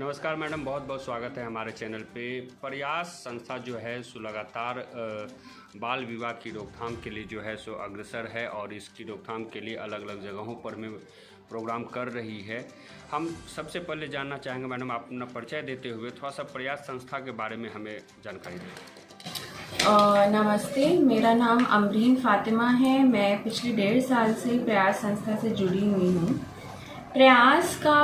नमस्कार मैडम, बहुत बहुत स्वागत है हमारे चैनल पे। प्रयास संस्था जो है सो लगातार बाल विवाह की रोकथाम के लिए जो है सो अग्रसर है और इसकी रोकथाम के लिए अलग अलग जगहों पर में प्रोग्राम कर रही है। हम सबसे पहले जानना चाहेंगे मैडम, आप अपना परिचय देते हुए थोड़ा सा प्रयास संस्था के बारे में हमें जानकारी दें। नमस्ते, मेरा नाम अमरीन फातिमा है। मैं पिछले 1.5 साल से प्रयास संस्था से जुड़ी हुई हूँ। प्रयास का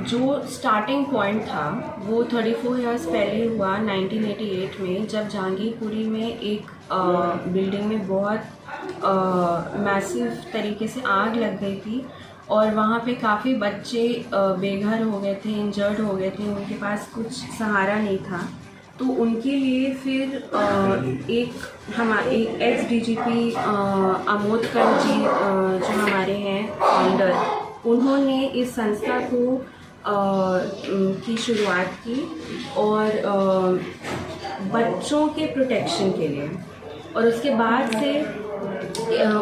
जो स्टार्टिंग पॉइंट था वो 34 इयर्स पहले हुआ 1988 में, जब जहांगीरपुरी में एक बिल्डिंग में बहुत मैसिव तरीके से आग लग गई थी और वहाँ पे काफ़ी बच्चे बेघर हो गए थे, इंजर्ड हो गए थे, उनके पास कुछ सहारा नहीं था। तो उनके लिए फिर एक एक्स-डीजीपी अमोदकर जी जो हमारे हैं फाउंडर, उन्होंने इस संस्था को की शुरुआत की और बच्चों के प्रोटेक्शन के लिए। और उसके बाद से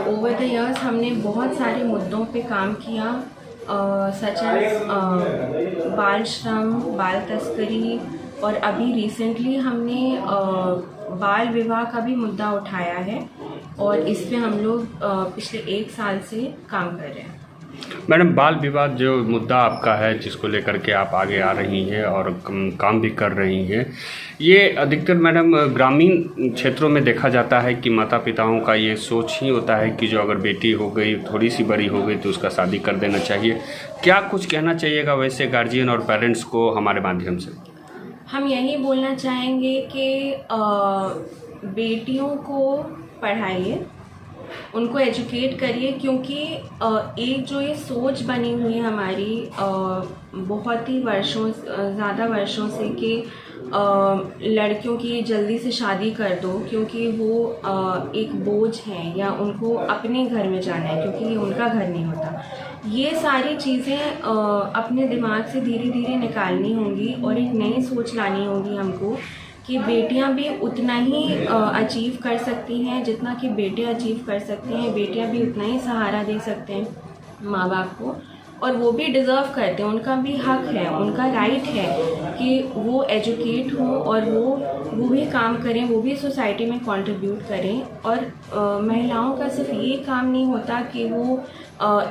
ओवर द इयर्स हमने बहुत सारे मुद्दों पे काम किया, सच एज बाल श्रम, बाल तस्करी, और अभी रिसेंटली हमने बाल विवाह का भी मुद्दा उठाया है और इस पे हम लोग पिछले 1 साल से काम कर रहे हैं। मैडम, बाल विवाह जो मुद्दा आपका है, जिसको लेकर के आप आगे आ रही हैं और काम भी कर रही हैं, ये अधिकतर मैडम ग्रामीण क्षेत्रों में देखा जाता है कि माता पिताओं का ये सोच ही होता है कि जो अगर बेटी हो गई, थोड़ी सी बड़ी हो गई तो उसका शादी कर देना चाहिए। क्या कुछ कहना चाहिएगा वैसे गार्जियन और पेरेंट्स को हमारे माध्यम से? हम यही बोलना चाहेंगे कि बेटियों को पढ़ाइए, उनको एजुकेट करिए, क्योंकि एक जो ये सोच बनी हुई है हमारी बहुत ही ज़्यादा वर्षों से कि लड़कियों की जल्दी से शादी कर दो क्योंकि वो एक बोझ है या उनको अपने घर में जाना है क्योंकि ये उनका घर नहीं होता। ये सारी चीज़ें अपने दिमाग से धीरे धीरे निकालनी होंगी और एक नई सोच लानी होगी हमको कि बेटियां भी उतना ही अचीव कर सकती हैं जितना कि बेटे अचीव कर सकते हैं। बेटियां भी उतना ही सहारा दे सकते हैं माँ बाप को, और वो भी डिज़र्व करते हैं, उनका भी हक है, उनका राइट है कि वो एजुकेट हो और वो भी काम करें, वो भी सोसाइटी में कंट्रीब्यूट करें। और महिलाओं का सिर्फ ये काम नहीं होता कि वो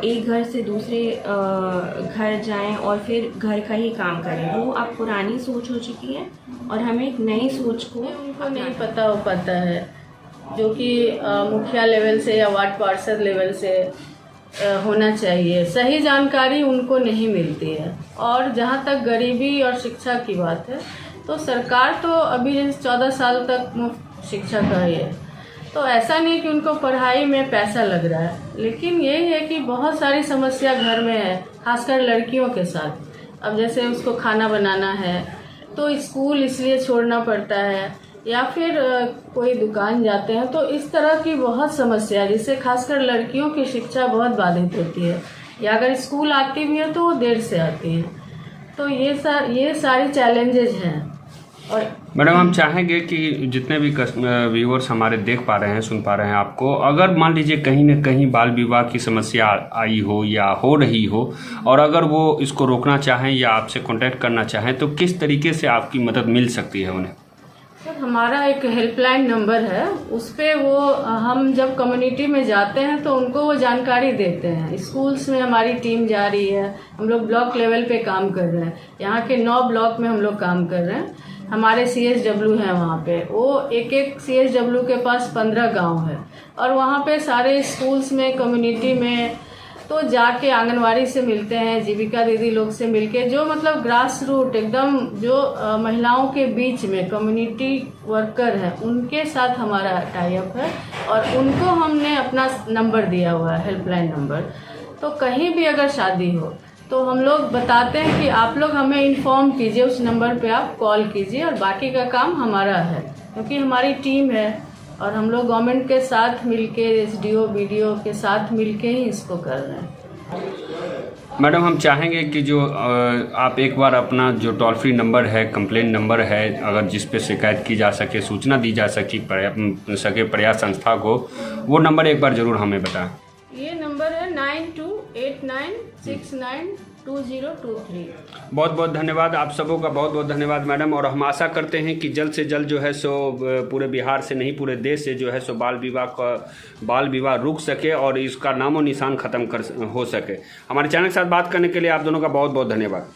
एक घर से दूसरे घर जाएं और फिर घर का ही काम करें। वो अब पुरानी सोच हो चुकी है और हमें एक नई सोच को उनको नहीं पता हो पाता है, जो कि मुखिया लेवल से या वार्ड पार्षद लेवल से होना चाहिए। सही जानकारी उनको नहीं मिलती है। और जहाँ तक गरीबी और शिक्षा की बात है तो सरकार तो अभी 14 साल तक मुफ्त शिक्षा का है, तो ऐसा नहीं कि उनको पढ़ाई में पैसा लग रहा है, लेकिन यही है कि बहुत सारी समस्या घर में है, खासकर लड़कियों के साथ। अब जैसे उसको खाना बनाना है तो स्कूल इसलिए छोड़ना पड़ता है या फिर कोई दुकान जाते हैं, तो इस तरह की बहुत समस्या है जिससे खासकर लड़कियों की शिक्षा बहुत बाधित होती है, या अगर स्कूल आती भी है तो वो देर से आती है। तो ये सारी चैलेंजेज हैं। और मैडम, हम चाहेंगे कि जितने भी व्यूअर्स हमारे देख पा रहे हैं, सुन पा रहे हैं आपको, अगर मान लीजिए कहीं न कहीं बाल विवाह की समस्या आई हो या हो रही हो और अगर वो इसको रोकना चाहें या आपसे कांटेक्ट करना चाहें तो किस तरीके से आपकी मदद मिल सकती है उन्हें? सर, हमारा एक हेल्पलाइन नंबर है, उस पर वो हम जब कम्युनिटी में जाते हैं तो उनको वो जानकारी देते हैं। स्कूल्स में हमारी टीम जा रही है, हम लोग ब्लॉक लेवल पे काम कर रहे हैं, यहाँ के 9 ब्लॉक में हम लोग काम कर रहे हैं। हमारे CSW हैं वहाँ पे, वो एक CSW के पास 15 गांव है और वहाँ पे सारे स्कूल्स में, कम्युनिटी में तो जाके आंगनवाड़ी से मिलते हैं, जीविका दीदी लोग से मिलके, जो मतलब ग्रास रूट एकदम जो महिलाओं के बीच में कम्युनिटी वर्कर हैं, उनके साथ हमारा टाई अप है और उनको हमने अपना नंबर दिया हुआ है, हेल्पलाइन नंबर। तो कहीं भी अगर शादी हो तो हम लोग बताते हैं कि आप लोग हमें इन्फॉर्म कीजिए, उस नंबर पे आप कॉल कीजिए और बाकी का काम हमारा है, क्योंकि हमारी टीम है और हम लोग गवर्नमेंट के साथ मिलके, SDO BDO के साथ मिलके ही इसको कर रहे हैं। मैडम, हम चाहेंगे कि जो आप एक बार अपना जो टोल फ्री नंबर है, कंप्लेंट नंबर है, अगर जिस पे शिकायत की जा सके, सूचना दी जा सके प्रयास संस्था को, वो नंबर एक बार ज़रूर हमें बताएं। ये नंबर है 928969 2023। बहुत बहुत धन्यवाद, आप सबों का बहुत बहुत धन्यवाद मैडम। और हम आशा करते हैं कि जल्द से जल्द जो है सो पूरे बिहार से नहीं पूरे देश से जो है सो बाल विवाह रुक सके और इसका नामो निशान ख़त्म हो सके। हमारे चैनल के साथ बात करने के लिए आप दोनों का बहुत बहुत धन्यवाद।